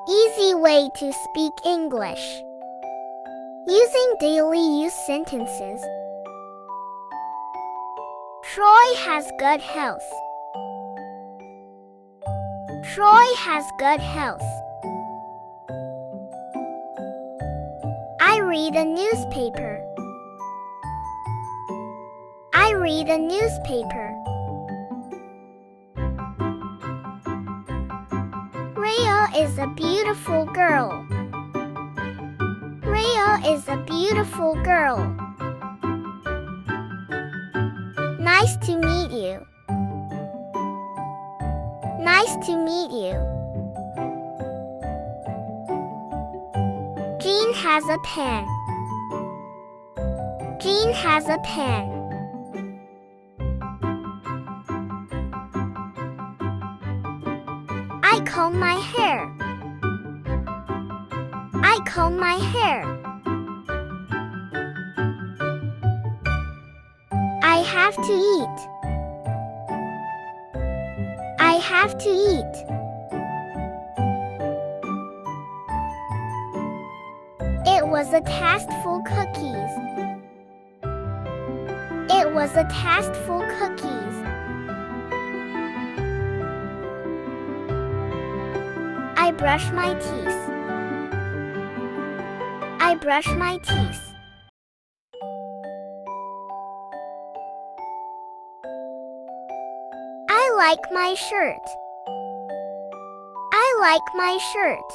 Easy way to speak English. Using daily use sentences. Troy has good health. Troy has good health. I read a newspaper. I read a newspaper. Rhea is a beautiful girl. Rhea is a beautiful girl. Nice to meet you. Nice to meet you. Jean has a pen. Jean has a pen. I comb my hair. I comb my hair. I have to eat. I have to eat. It was a tasteful cookies. It was a tasteful cookies. I brush my teeth. I brush my teeth. I like my shirt. I like my shirt.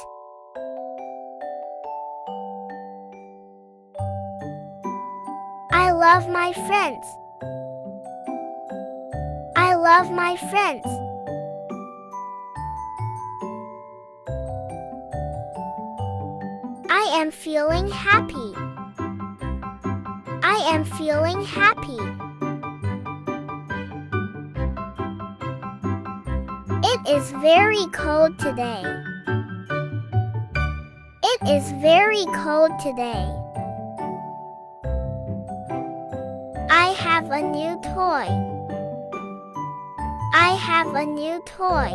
I love my friends. I love my friends. I am feeling happy. I am feeling happy. It is very cold today. It is very cold today. I have a new toy. I have a new toy.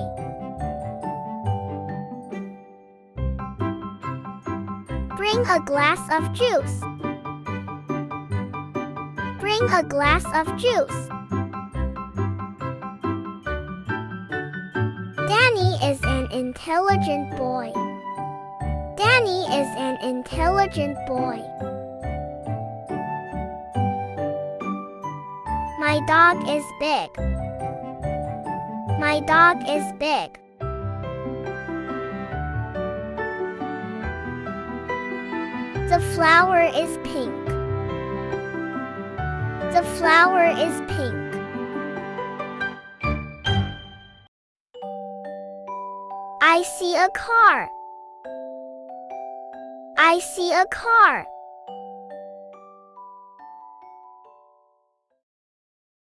Bring a glass of juice. Bring a glass of juice. Danny is an intelligent boy. Danny is an intelligent boy. My dog is big. My dog is big. The flower is pink. The flower is pink. I see a car. I see a car.